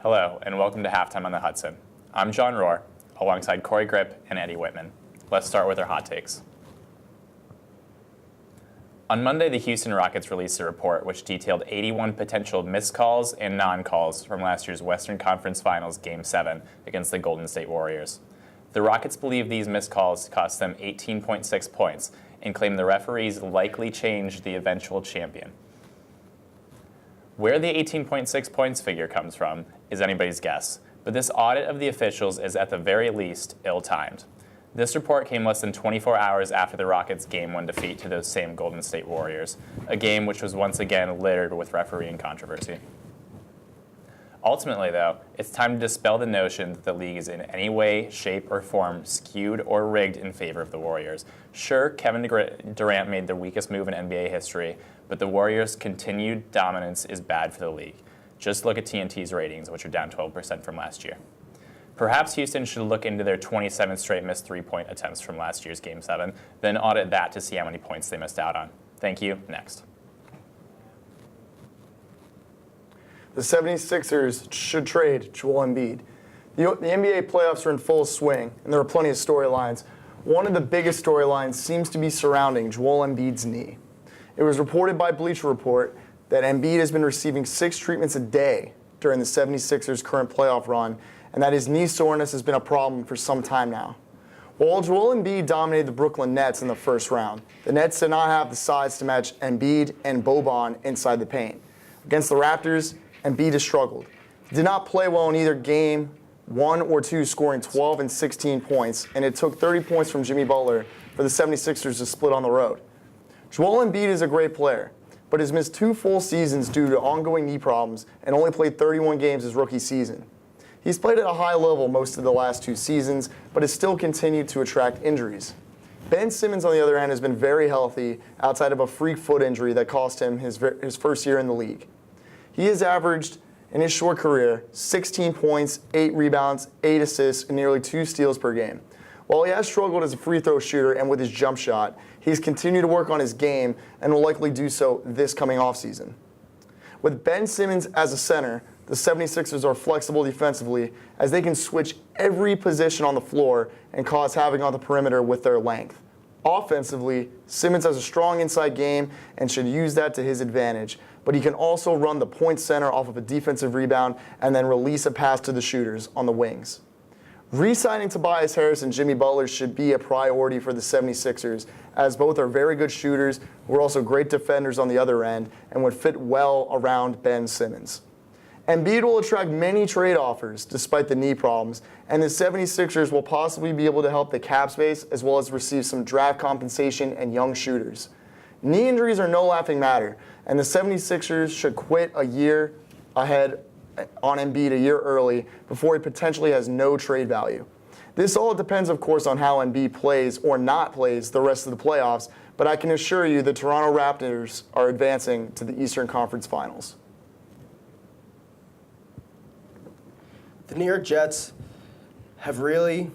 Hello, and welcome to Halftime on the Hudson. I'm John Rohr, alongside Corey Grip and Eddie Whitman. Let's start with our hot takes. On Monday, the Houston Rockets released a report which detailed 81 potential missed calls and non-calls from last year's Western Conference Finals Game 7 against the Golden State Warriors. The Rockets believe these missed calls cost them 18.6 points and claim the referees likely changed the eventual champion. Where the 18.6 points figure comes from is anybody's guess, but this audit of the officials is at the very least ill-timed. This report came less than 24 hours after the Rockets' Game 1 defeat to those same Golden State Warriors, a game which was once again littered with refereeing controversy. Ultimately, though, it's time to dispel the notion that the league is in any way, shape, or form skewed or rigged in favor of the Warriors. Sure, Kevin Durant made the weakest move in NBA history, but the Warriors' continued dominance is bad for the league. Just look at TNT's ratings, which are down 12% from last year. Perhaps Houston should look into their 27 straight missed three-point attempts from last year's Game 7, then audit that to see how many points they missed out on. Thank you. Next. The 76ers should trade Joel Embiid. The NBA playoffs are in full swing, and there are plenty of storylines. One of the biggest storylines seems to be surrounding Joel Embiid's knee. It was reported by Bleacher Report that Embiid has been receiving 6 treatments a day during the 76ers' current playoff run, and that his knee soreness has been a problem for some time now. While Joel Embiid dominated the Brooklyn Nets in the first round, the Nets did not have the size to match Embiid and Boban inside the paint. Against the Raptors, Embiid has struggled. He did not play well in either game 1 or 2, scoring 12 and 16 points, and it took 30 points from Jimmy Butler for the 76ers to split on the road. Joel Embiid is a great player, but has missed 2 full seasons due to ongoing knee problems and only played 31 games his rookie season. He's played at a high level most of the last 2 seasons, but has still continued to attract injuries. Ben Simmons, on the other hand, has been very healthy outside of a freak foot injury that cost him his first year in the league. He has averaged, in his short career, 16 points, 8 rebounds, 8 assists, and nearly 2 steals per game. While he has struggled as a free throw shooter and with his jump shot, he's continued to work on his game and will likely do so this coming offseason. With Ben Simmons as a center, the 76ers are flexible defensively as they can switch every position on the floor and cause havoc on the perimeter with their length. Offensively, Simmons has a strong inside game and should use that to his advantage, but he can also run the point center off of a defensive rebound and then release a pass to the shooters on the wings. Re-signing Tobias Harris and Jimmy Butler should be a priority for the 76ers, as both are very good shooters who are also great defenders on the other end and would fit well around Ben Simmons. Embiid will attract many trade offers despite the knee problems, and the 76ers will possibly be able to help the cap space as well as receive some draft compensation and young shooters. Knee injuries are no laughing matter, and the 76ers should quit a year ahead on Embiid a year early before he potentially has no trade value. This all depends, of course, on how Embiid plays or not plays the rest of the playoffs, but I can assure you the Toronto Raptors are advancing to the Eastern Conference Finals. The New York Jets have really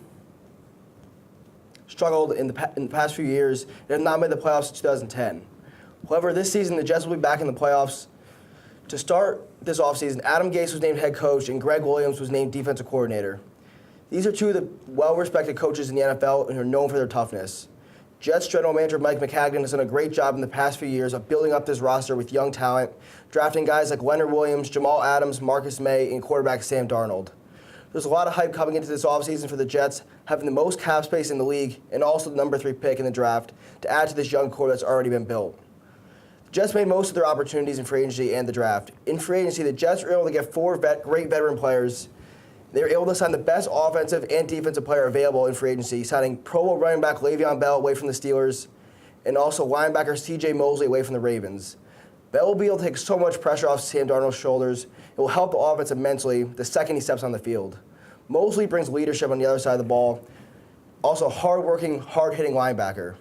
struggled in the past few years and have not made the playoffs since 2010. However, this season, the Jets will be back in the playoffs. To start this offseason, Adam Gase was named head coach and Greg Williams was named defensive coordinator. These are 2 of the well-respected coaches in the NFL and are known for their toughness. Jets general manager Mike McCagnon has done a great job in the past few years of building up this roster with young talent, drafting guys like Leonard Williams, Jamal Adams, Marcus May, and quarterback Sam Darnold. There's a lot of hype coming into this offseason for the Jets, having the most cap space in the league and also the number 3 pick in the draft to add to this young core that's already been built. The Jets made most of their opportunities in free agency and the draft. In free agency, the Jets were able to get 4 great veteran players. They were able to sign the best offensive and defensive player available in free agency, signing Pro Bowl running back Le'Veon Bell away from the Steelers and also linebacker C.J. Mosley away from the Ravens. Bell will be able to take so much pressure off Sam Darnold's shoulders. It will help the offense immensely the second he steps on the field. Mosley brings leadership on the other side of the ball, also a hard-working, hard-hitting linebacker.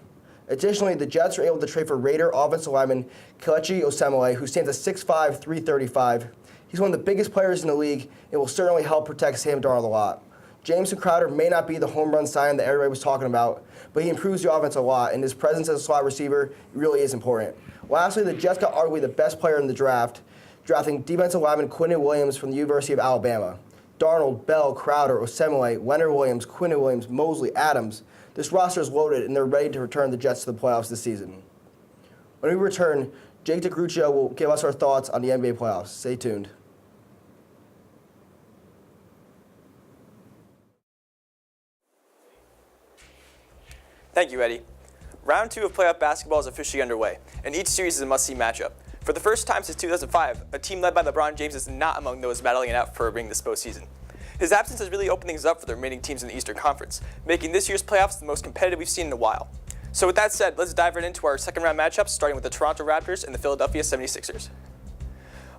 Additionally, the Jets are able to trade for Raider offensive lineman Kelechi Osemele, who stands at 6'5", 335. He's one of the biggest players in the league and will certainly help protect Sam Darnold a lot. Jamison Crowder may not be the home run sign that everybody was talking about, but he improves the offense a lot, and his presence as a slot receiver really is important. Lastly, the Jets got arguably the best player in the draft, drafting defensive lineman Quinton Williams from the University of Alabama. Darnold, Bell, Crowder, Osemele, Leonard Williams, Quinton Williams, Mosley, Adams. This roster is loaded, and they're ready to return the Jets to the playoffs this season. When we return, Jake DeGruccio will give us our thoughts on the NBA playoffs. Stay tuned. Thank you, Eddie. Round 2 of playoff basketball is officially underway, and each series is a must-see matchup. For the first time since 2005, a team led by LeBron James is not among those battling it out for a ring this postseason. His absence has really opened things up for the remaining teams in the Eastern Conference, making this year's playoffs the most competitive we've seen in a while. So with that said, let's dive right into our second round matchups, starting with the Toronto Raptors and the Philadelphia 76ers.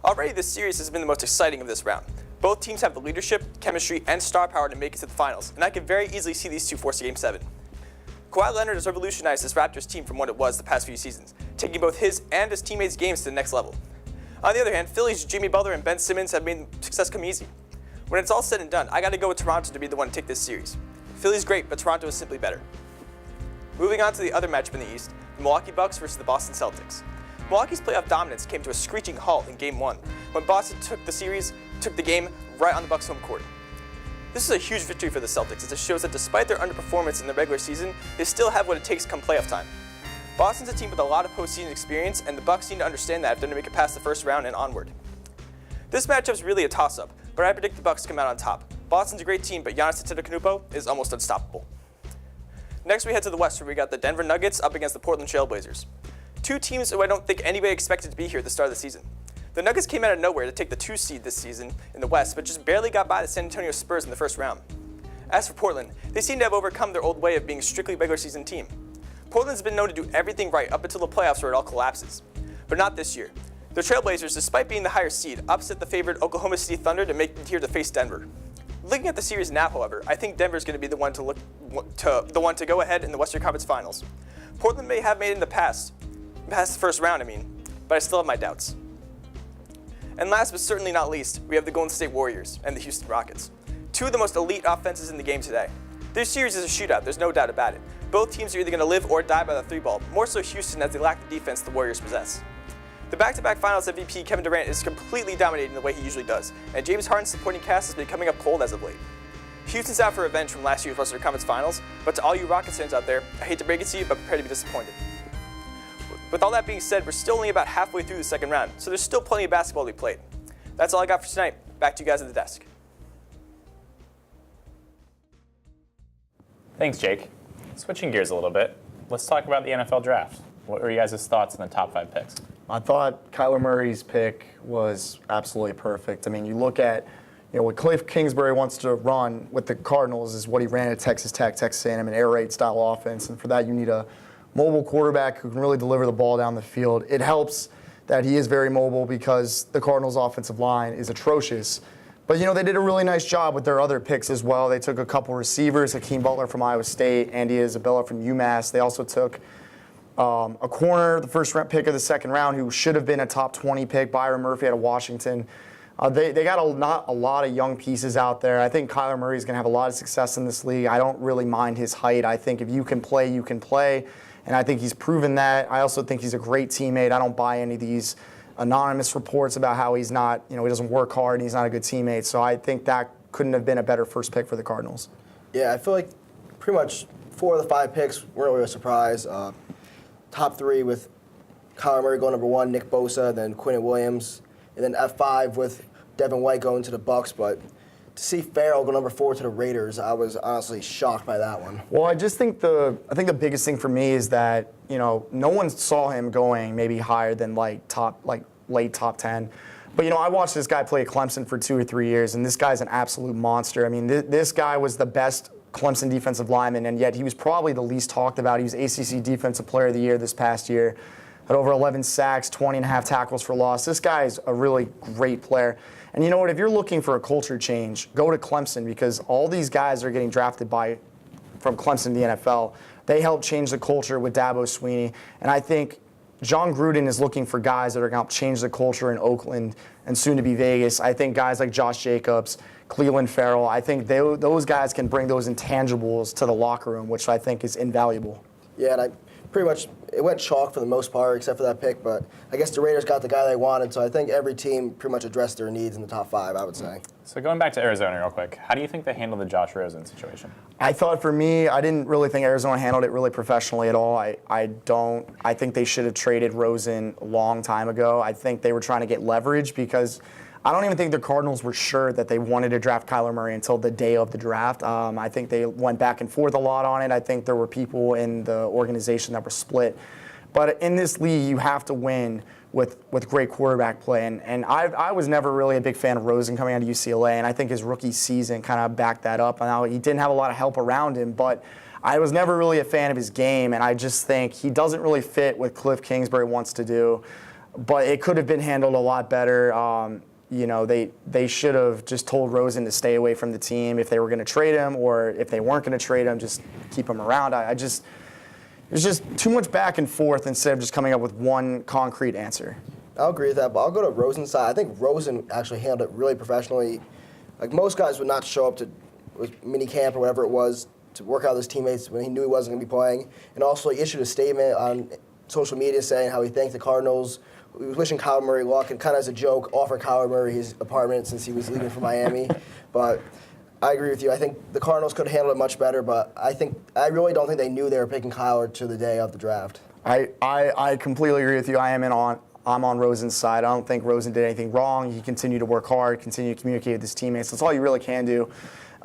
Already this series has been the most exciting of this round. Both teams have the leadership, chemistry, and star power to make it to the finals, and I could very easily see these two force a Game 7. Kawhi Leonard has revolutionized this Raptors team from what it was the past few seasons, taking both his and his teammates' games to the next level. On the other hand, Philly's Jimmy Butler and Ben Simmons have made success come easy. When it's all said and done, I gotta go with Toronto to be the one to take this series. Philly's great, but Toronto is simply better. Moving on to the other matchup in the East, the Milwaukee Bucks versus the Boston Celtics. Milwaukee's playoff dominance came to a screeching halt in Game 1, when Boston took the game right on the Bucks' home court. This is a huge victory for the Celtics, as it shows that despite their underperformance in the regular season, they still have what it takes come playoff time. Boston's a team with a lot of postseason experience, and the Bucks need to understand that if they're going to make it past the first round and onward. This matchup's really a toss-up, but I predict the Bucks come out on top. Boston's a great team, but Giannis Antetokounmpo is almost unstoppable. Next, we head to the West, where we got the Denver Nuggets up against the Portland Trail Blazers. Two teams who I don't think anybody expected to be here at the start of the season. The Nuggets came out of nowhere to take the 2 seed this season in the West, but just barely got by the San Antonio Spurs in the first round. As for Portland, they seem to have overcome their old way of being a strictly regular season team. Portland's been known to do everything right up until the playoffs where it all collapses. But not this year. The Trailblazers, despite being the higher seed, upset the favored Oklahoma City Thunder to make it here to face Denver. Looking at the series now, however, I think Denver's going to be the one to go ahead in the Western Conference Finals. Portland may have made it in the past the first round, but I still have my doubts. And last but certainly not least, we have the Golden State Warriors and the Houston Rockets. Two of the most elite offenses in the game today. This series is a shootout, there's no doubt about it. Both teams are either going to live or die by the 3-ball, more so Houston as they lack the defense the Warriors possess. The back-to-back Finals MVP Kevin Durant is completely dominating the way he usually does, and James Harden's supporting cast has been coming up cold as of late. Houston's out for revenge from last year's Western Conference Finals, but to all you Rockets fans out there, I hate to break it to you, but prepare to be disappointed. With all that being said, we're still only about halfway through the second round, so there's still plenty of basketball to be played. That's all I got for tonight. Back to you guys at the desk. Thanks, Jake. Switching gears a little bit, let's talk about the NFL draft. What were you guys' thoughts on the top 5 picks? I thought Kyler Murray's pick was absolutely perfect. You look at what Cliff Kingsbury wants to run with the Cardinals is what he ran at Texas Tech, Texas A&M, an air raid style offense, and for that you need a mobile quarterback who can really deliver the ball down the field. It helps that he is very mobile because the Cardinals' offensive line is atrocious. But, they did a really nice job with their other picks as well. They took a couple receivers, Hakeem Butler from Iowa State, Andy Isabella from UMass. They also took a corner, the first pick of the second round, who should have been a top 20 pick, Byron Murphy out of Washington. They got a lot of young pieces out there. I think Kyler Murray is going to have a lot of success in this league. I don't really mind his height. I think if you can play, you can play. And I think he's proven that. I also think he's a great teammate. I don't buy any of these anonymous reports about how he's not, he doesn't work hard and he's not a good teammate. So I think that couldn't have been a better first pick for the Cardinals. Yeah, I feel like pretty much 4 of the 5 picks weren't really a surprise. Top 3 with Kyler Murray going number 1, Nick Bosa, then Quinton Williams, and then at 5 with Devin White going to the Bucks. But to see Farrell go number 4 to the Raiders, I was honestly shocked by that one. Well, I think the biggest thing for me is that no one saw him going maybe higher than late top 10. But I watched this guy play at Clemson for 2 or 3 years, and this guy's an absolute monster. This guy was the best Clemson defensive lineman, and yet he was probably the least talked about. He was ACC Defensive Player of the Year this past year. Had over 11 sacks, 20.5 tackles for loss. This guy is a really great player. And you know what? If you're looking for a culture change, go to Clemson, because all these guys are getting drafted from Clemson to the NFL. They helped change the culture with Dabo Swinney. And I think John Gruden is looking for guys that are going to change the culture in Oakland and soon to be Vegas. I think guys like Josh Jacobs, Cleveland Farrell, I think those guys can bring those intangibles to the locker room, which I think is invaluable. Yeah, and pretty much it went chalk for the most part, except for that pick. But I guess the Raiders got the guy they wanted, so I think every team pretty much addressed their needs in the top 5, I would say. So going back to Arizona real quick, how do you think they handled the Josh Rosen situation? I thought for me, I didn't really think Arizona handled it really professionally at all. I think they should have traded Rosen a long time ago. I think they were trying to get leverage because I don't even think the Cardinals were sure that they wanted to draft Kyler Murray until the day of the draft. I think they went back and forth a lot on it. I think there were people in the organization that were split. But in this league, you have to win with great quarterback play. And I was never really a big fan of Rosen coming out of UCLA, and I think his rookie season kind of backed that up. Now, he didn't have a lot of help around him, but I was never really a fan of his game, and I just think he doesn't really fit what Cliff Kingsbury wants to do. But it could have been handled a lot better. They should have just told Rosen to stay away from the team if they were going to trade him, or if they weren't going to trade him, just keep him around. There's just too much back and forth instead of just coming up with one concrete answer. I'll agree with that, but I'll go to Rosen's side. I think Rosen actually handled it really professionally. Like, most guys would not show up to mini camp or whatever it was to work out with his teammates when he knew he wasn't going to be playing. And also, he issued a statement on social media saying how he thanked the Cardinals. He was wishing Kyler Murray luck and kind of as a joke offered Kyler Murray his apartment since he was leaving for Miami. But I agree with you. I think the Cardinals could have handled it much better, but I really don't think they knew they were picking Kyler to the day of the draft. I completely agree with you. I'm on Rosen's side. I don't think Rosen did anything wrong. He continued to work hard, continue to communicate with his teammates. That's all you really can do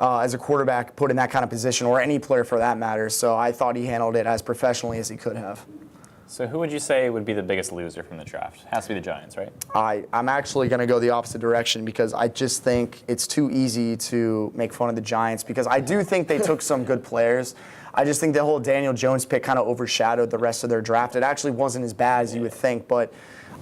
as a quarterback, put in that kind of position, or any player for that matter. So I thought he handled it as professionally as he could have. So who would you say would be the biggest loser from the draft? Has to be the Giants, right? I'm actually going to go the opposite direction because I just think it's too easy to make fun of the Giants because I do think they took some good players. I just think the whole Daniel Jones pick kind of overshadowed the rest of their draft. It actually wasn't as bad as you would think, but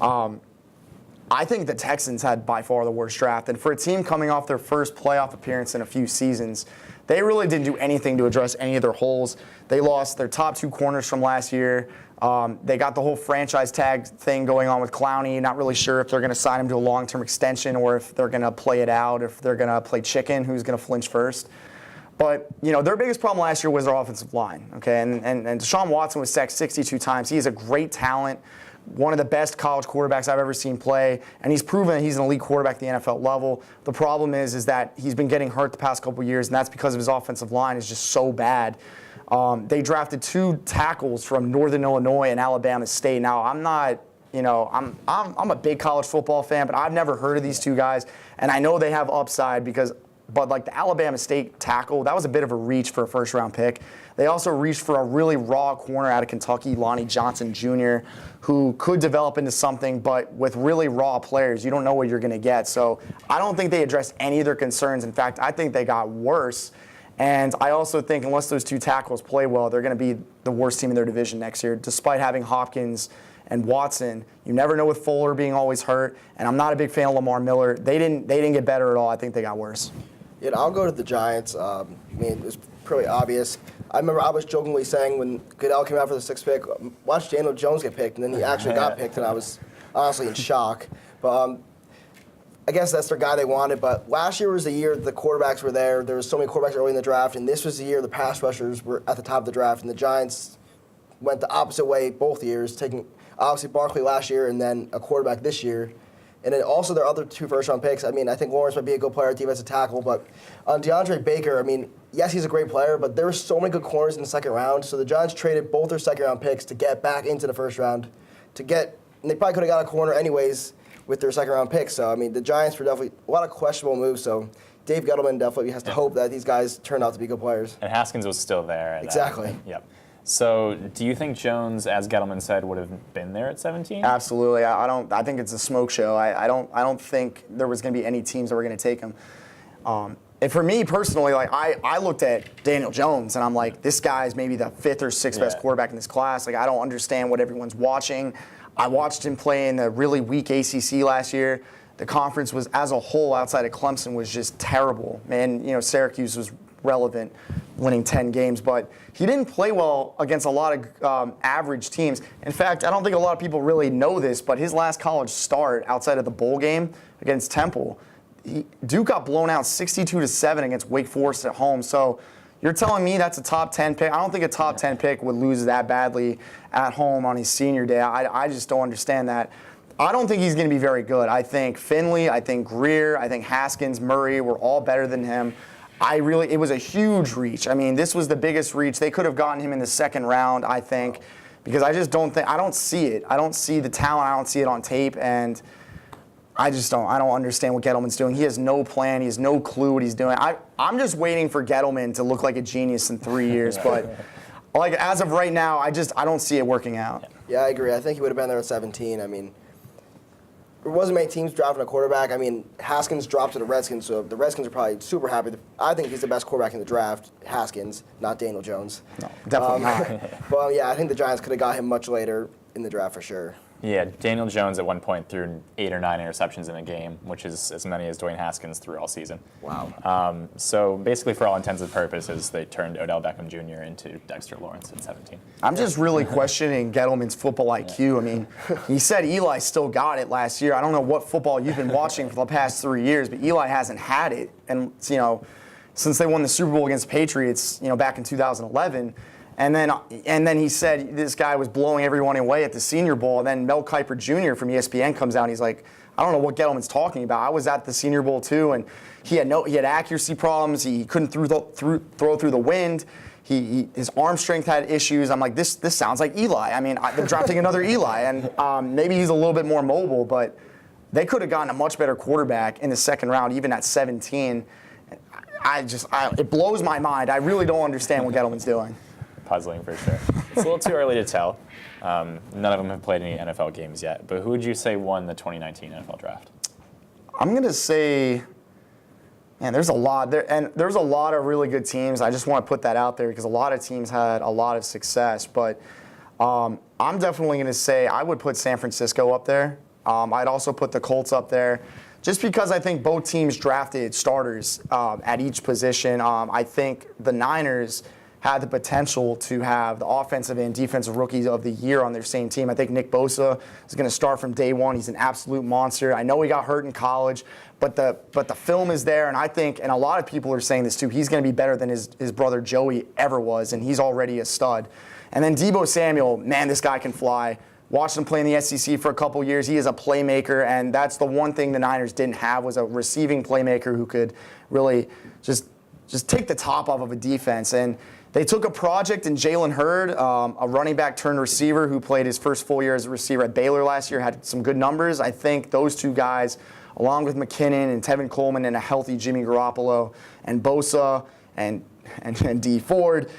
I think the Texans had by far the worst draft. And for a team coming off their first playoff appearance in a few seasons, they really didn't do anything to address any of their holes. They lost their top 2 corners from last year. They got the whole franchise tag thing going on with Clowney. Not really sure if they're going to sign him to a long-term extension or if they're going to play it out, if they're going to play chicken, who's going to flinch first. But, their biggest problem last year was their offensive line, okay? And Deshaun Watson was sacked 62 times. He is a great talent, one of the best college quarterbacks I've ever seen play, and he's proven that he's an elite quarterback at the NFL level. The problem is that he's been getting hurt the past couple of years, and that's because of his offensive line is just so bad. They drafted 2 tackles from Northern Illinois and Alabama State. Now, I'm not, I'm a big college football fan, but I've never heard of these 2 guys, and I know they have upside but like the Alabama State tackle, that was a bit of a reach for a first-round pick. They also reached for a really raw corner out of Kentucky, Lonnie Johnson Jr., who could develop into something, but with really raw players, you don't know what you're going to get. So I don't think they addressed any of their concerns. In fact, I think they got worse. And I also think unless those 2 tackles play well, they're going to be the worst team in their division next year, despite having Hopkins and Watson. You never know with Fuller being always hurt, and I'm not a big fan of Lamar Miller. They didn't get better at all. I think they got worse. Yeah, I'll go to the Giants. It was pretty obvious. I remember I was jokingly saying when Goodell came out for the 6th pick, watch Daniel Jones get picked, and then he actually got picked, and I was honestly in shock. But I guess that's their guy they wanted. But last year was the year the quarterbacks were there. There were so many quarterbacks early in the draft, and this was the year the pass rushers were at the top of the draft, and the Giants went the opposite way both years, taking obviously Barkley last year and then a quarterback this year. And then also their other 2 first-round picks. I think Lawrence might be a good player at defensive tackle, but on DeAndre Baker, yes, he's a great player, but there were so many good corners in the second round. So the Giants traded both their second-round picks to get back into the first round, and they probably could have got a corner anyways with their second-round picks. So the Giants were definitely a lot of questionable moves. So Dave Gettleman definitely has to hope that these guys turn out to be good players. And Haskins was still there. Exactly. Yep. So, do you think Jones, as Gettleman said, would have been there at 17? Absolutely. I think it's a smoke show. I don't think there was going to be any teams that were going to take him. And for me personally, I looked at Daniel Jones and I'm like, this guy's maybe the 5th or 6th best quarterback in this class. I don't understand what everyone's watching. I watched him play in the really weak ACC last year. The conference was, as a whole, outside of Clemson, was just terrible. Man, Syracuse was relevant, winning 10 games, but he didn't play well against a lot of average teams. In fact, I don't think a lot of people really know this, but his last college start outside of the bowl game against Temple, Duke got blown out 62-7 against Wake Forest at home. So, You're telling me that's a top 10 pick? I don't think a top 10 pick would lose that badly at home on his senior day. I just don't understand that. I don't think he's going to be very good. I think Finley, I think Greer, I think Haskins, Murray were all better than him. It was a huge reach. I mean, this was the biggest reach. They could have gotten him in the second round, I think, because I don't see it. I don't see the talent. I don't see it on tape, and I don't understand what Gettleman's doing. He has no plan. He has no clue what he's doing. I'm just waiting for Gettleman to look like a genius in 3 years, but like as of right now, I don't see it working out. Yeah, I agree. I think he would have been there at 17. I mean, there wasn't many teams drafting a quarterback. I mean, Haskins dropped to the Redskins, so the Redskins are probably super happy. I think he's the best quarterback in the draft, Haskins, not Daniel Jones. No, definitely not. But yeah, I think the Giants could have got him much later in the draft for sure. Yeah, Daniel Jones at one point threw 8 or 9 interceptions in a game, which is as many as Dwayne Haskins threw all season. Wow. So basically, for all intents and purposes, they turned Odell Beckham Jr. into Dexter Lawrence at 17. I'm just really questioning Gettleman's football IQ. I mean, he said Eli still got it last year. I don't know what football you've been watching for the past 3 years, but Eli hasn't had it. And, since they won the Super Bowl against the Patriots, back in 2011. And then he said this guy was blowing everyone away at the Senior Bowl. And then Mel Kiper Jr. from ESPN comes out and he's like, I don't know what Gettleman's talking about. I was at the Senior Bowl too, and he had accuracy problems. He couldn't throw through the wind. His arm strength had issues. I'm like, this sounds like Eli. I mean, they're drafting another Eli, and maybe he's a little bit more mobile, but they could have gotten a much better quarterback in the second round, even at 17. It blows my mind. I really don't understand what Gettleman's doing. Puzzling for sure. It's a little too early to tell. None of them have played any NFL games yet. But who would you say won the 2019 NFL draft? I'm going to say, man, there's a lot there, and there's a lot of really good teams. I just want to put that out there because a lot of teams had a lot of success. But I'm definitely going to say I would put San Francisco up there. I'd also put the Colts up there. Just because I think both teams drafted starters at each position. I think the Niners had the potential to have the offensive and defensive rookies of the year on their same team. I think Nick Bosa is going to start from day one. He's an absolute monster. I know he got hurt in college, but the film is there, and I think, and a lot of people are saying this too, he's going to be better than his brother Joey ever was, and he's already a stud. And then Deebo Samuel, man, this guy can fly. Watched him play in the SEC for a couple years. He is a playmaker, and that's the one thing the Niners didn't have was a receiving playmaker who could really just take the top off of a defense. And they took a project in Jalen Hurd, a running back turned receiver who played his first full year as a receiver at Baylor last year, had some good numbers. I think those two guys, along with McKinnon and Tevin Coleman and a healthy Jimmy Garoppolo and Bosa and Dee Ford,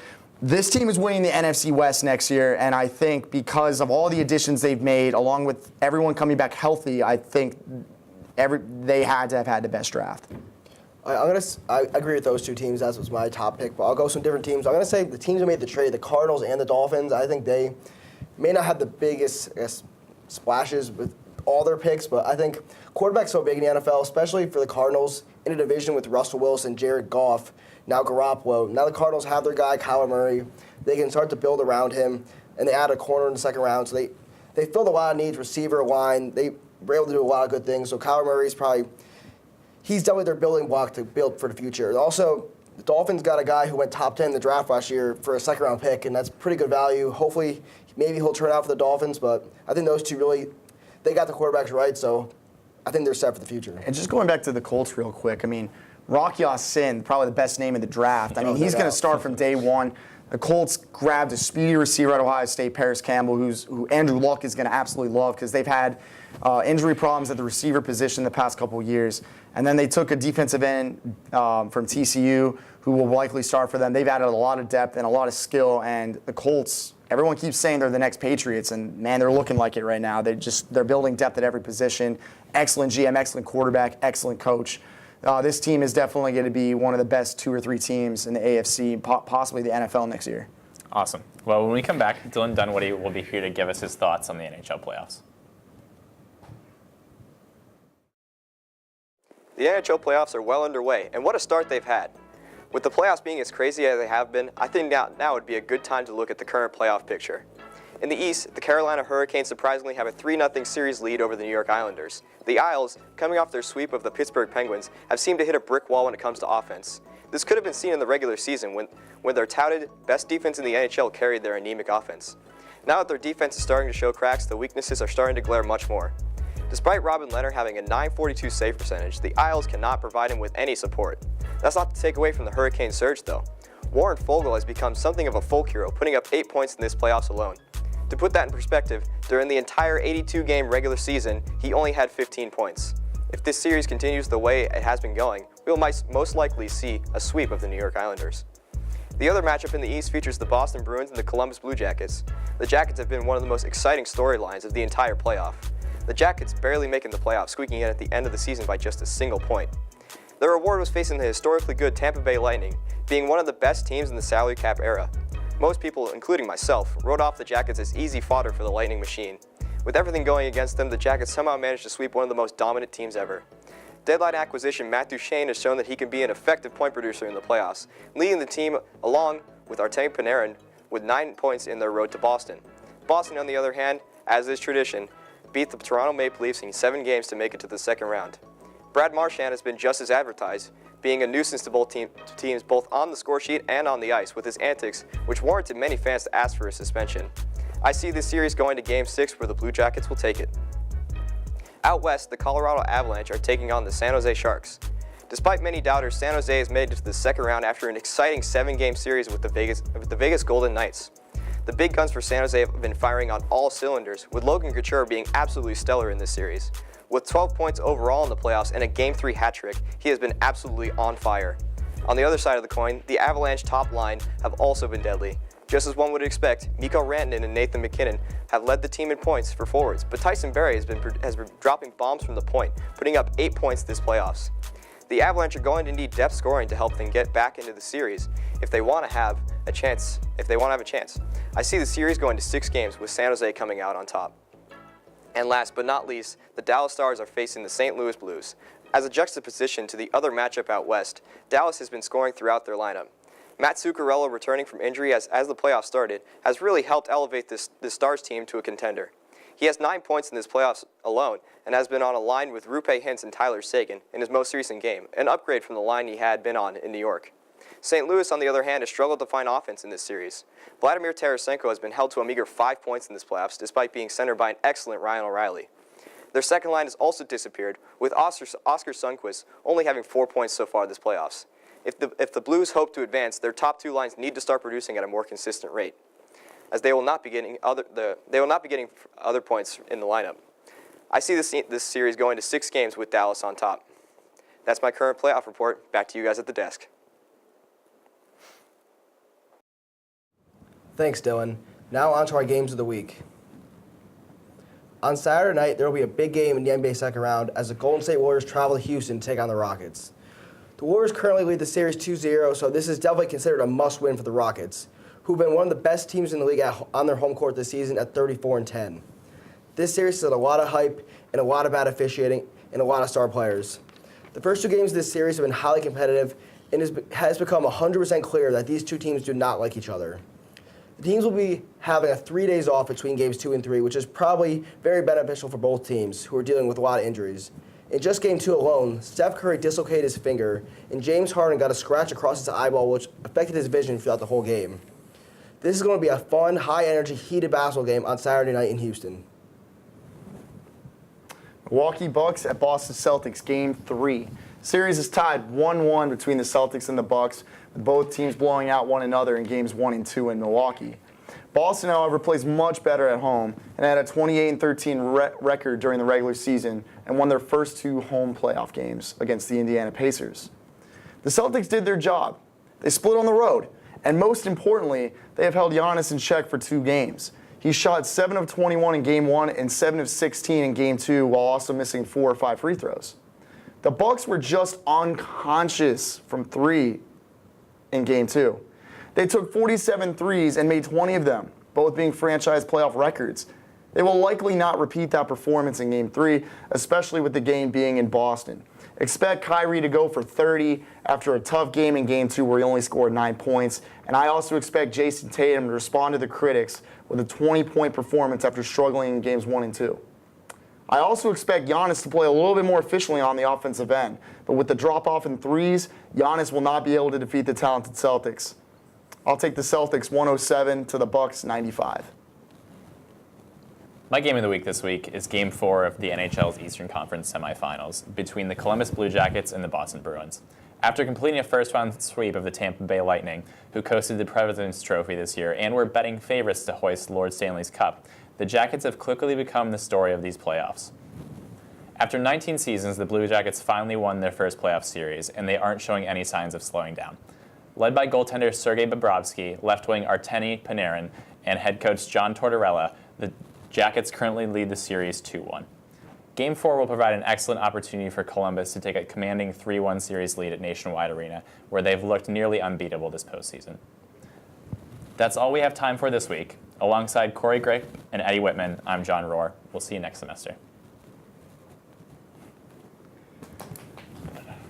this team is winning the NFC West next year, and I think because of all the additions they've made, along with everyone coming back healthy, I think they had to have had the best draft. I agree with those two teams. That was my top pick, but I'll go some different teams. I'm going to say the teams that made the trade, the Cardinals and the Dolphins, I think they may not have the biggest splashes with all their picks, but I think quarterback's so big in the NFL, especially for the Cardinals, in a division with Russell Wilson, Jared Goff, now Garoppolo. Now the Cardinals have their guy, Kyler Murray. They can start to build around him, and they add a corner in the second round. So they filled a lot of needs, receiver, line. They were able to do a lot of good things. So Kyler Murray's he's definitely their building block to build for the future. And also, the Dolphins got a guy who went top 10 in the draft last year for a second-round pick, and that's pretty good value. Hopefully, maybe he'll turn out for the Dolphins, but I think those two really, they got the quarterbacks right, so I think they're set for the future. And just going back to the Colts real quick, I mean, Rock Ya-Sin, probably the best name in the draft. I mean, he's going to start from day one. The Colts grabbed a speedy receiver at Ohio State, Paris Campbell, who Andrew Luck is going to absolutely love because they've had injury problems at the receiver position the past couple of years. And then they took a defensive end from TCU who will likely start for them. They've added a lot of depth and a lot of skill. And the Colts, everyone keeps saying they're the next Patriots, and man, they're looking like it right now. They're building depth at every position. Excellent GM, excellent quarterback, excellent coach. This team is definitely going to be one of the best 2 or 3 teams in the AFC, possibly the NFL next year. Awesome. Well, when we come back, Dillon Dunwoody will be here to give us his thoughts on the NHL playoffs. The NHL playoffs are well underway, and what a start they've had. With the playoffs being as crazy as they have been, I think now would be a good time to look at the current playoff picture. In the East, the Carolina Hurricanes surprisingly have a 3-0 series lead over the New York Islanders. The Isles, coming off their sweep of the Pittsburgh Penguins, have seemed to hit a brick wall when it comes to offense. This could have been seen in the regular season when their touted best defense in the NHL carried their anemic offense. Now that their defense is starting to show cracks, the weaknesses are starting to glare much more. Despite Robin Lehner having a .942 save percentage, the Isles cannot provide him with any support. That's not to take away from the Hurricane surge though. Warren Foegele has become something of a folk hero, putting up 8 points in this playoffs alone. To put that in perspective, during the entire 82-game regular season, he only had 15 points. If this series continues the way it has been going, we will most likely see a sweep of the New York Islanders. The other matchup in the East features the Boston Bruins and the Columbus Blue Jackets. The Jackets have been one of the most exciting storylines of the entire playoff. The Jackets barely making the playoffs, squeaking in at the end of the season by just a single point. Their reward was facing the historically good Tampa Bay Lightning, being one of the best teams in the salary cap era. Most people, including myself, wrote off the Jackets as easy fodder for the Lightning machine. With everything going against them, the Jackets somehow managed to sweep one of the most dominant teams ever. Deadline acquisition Matt Duchene has shown that he can be an effective point producer in the playoffs, leading the team along with Artemi Panarin with 9 points in their road to Boston. Boston, on the other hand, as is tradition, beat the Toronto Maple Leafs in 7 games to make it to the second round. Brad Marchand has been just as advertised, being a nuisance to both teams both on the score sheet and on the ice with his antics, which warranted many fans to ask for his suspension. I see this series going to Game 6 where the Blue Jackets will take it. Out west, the Colorado Avalanche are taking on the San Jose Sharks. Despite many doubters, San Jose has made it to the second round after an exciting 7-game series with the Vegas Golden Knights. The big guns for San Jose have been firing on all cylinders, with Logan Couture being absolutely stellar in this series. With 12 points overall in the playoffs and a Game 3 hat trick, he has been absolutely on fire. On the other side of the coin, the Avalanche top line have also been deadly. Just as one would expect, Mikko Rantanen and Nathan MacKinnon have led the team in points for forwards, but Tyson Barrie has been dropping bombs from the point, putting up 8 points this playoffs. The Avalanche are going to need depth scoring to help them get back into the series if they want to have a chance. I see the series going to 6 games with San Jose coming out on top. And last but not least, the Dallas Stars are facing the St. Louis Blues. As a juxtaposition to the other matchup out west, Dallas has been scoring throughout their lineup. Matt Zuccarello, returning from injury as the playoffs started, has really helped elevate this Stars team to a contender. He has 9 points in this playoffs alone and has been on a line with Rupe Hintz and Tyler Seguin in his most recent game, an upgrade from the line he had been on in New York. St. Louis, on the other hand, has struggled to find offense in this series. Vladimir Tarasenko has been held to a meager 5 points in this playoffs despite being centered by an excellent Ryan O'Reilly. Their second line has also disappeared, with Oscar Sundqvist only having 4 points so far this playoffs. If the Blues hope to advance, their top 2 lines need to start producing at a more consistent rate, as they will not be getting other points in the lineup. I see this series going to 6 games with Dallas on top. That's my current playoff report. Back to you guys at the desk. Thanks, Dillon. Now on to our games of the week. On Saturday night, there will be a big game in the NBA second round as the Golden State Warriors travel to Houston to take on the Rockets. The Warriors currently lead the series 2-0, so this is definitely considered a must-win for the Rockets, who've been one of the best teams in the league on their home court this season at 34-10. This series has had a lot of hype and a lot of bad officiating and a lot of star players. The first 2 games of this series have been highly competitive, and it has become 100% clear that these 2 teams do not like each other. The teams will be having a 3 days off between games 2 and 3, which is probably very beneficial for both teams, who are dealing with a lot of injuries. In just Game 2 alone, Steph Curry dislocated his finger, and James Harden got a scratch across his eyeball, which affected his vision throughout the whole game. This is going to be a fun, high-energy, heated basketball game on Saturday night in Houston. Milwaukee Bucks at Boston Celtics, Game 3. Series is tied 1-1 between the Celtics and the Bucks, with both teams blowing out one another in Games 1 and 2 in Milwaukee. Boston, however, plays much better at home and had a 28-13 record during the regular season and won their first 2 home playoff games against the Indiana Pacers. The Celtics did their job. They split on the road, and most importantly, they have held Giannis in check for 2 games. He shot 7 of 21 in Game 1 and 7 of 16 in Game 2 while also missing 4 or 5 free throws. The Bucks were just unconscious from 3 in Game 2. They took 47 threes and made 20 of them, both being franchise playoff records. They will likely not repeat that performance in Game 3, especially with the game being in Boston. Expect Kyrie to go for 30 after a tough game in Game 2 where he only scored 9 points. And I also expect Jason Tatum to respond to the critics with a 20-point performance after struggling in Games 1 and 2. I also expect Giannis to play a little bit more efficiently on the offensive end. But with the drop-off in threes, Giannis will not be able to defeat the talented Celtics. I'll take the Celtics 107 to the Bucks 95. My game of the week this week is Game 4 of the NHL's Eastern Conference semifinals between the Columbus Blue Jackets and the Boston Bruins. After completing a first-round sweep of the Tampa Bay Lightning, who coasted the President's Trophy this year and were betting favorites to hoist Lord Stanley's Cup, the Jackets have quickly become the story of these playoffs. After 19 seasons, the Blue Jackets finally won their first playoff series, and they aren't showing any signs of slowing down. Led by goaltender Sergei Bobrovsky, left wing Artemi Panarin, and head coach John Tortorella, the Jackets currently lead the series 2-1. Game 4 will provide an excellent opportunity for Columbus to take a commanding 3-1 series lead at Nationwide Arena, where they've looked nearly unbeatable this postseason. That's all we have time for this week. Alongside Corey Grick and Eddie Whitman, I'm John Rohr. We'll see you next semester.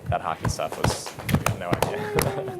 That hockey stuff was, I have no idea.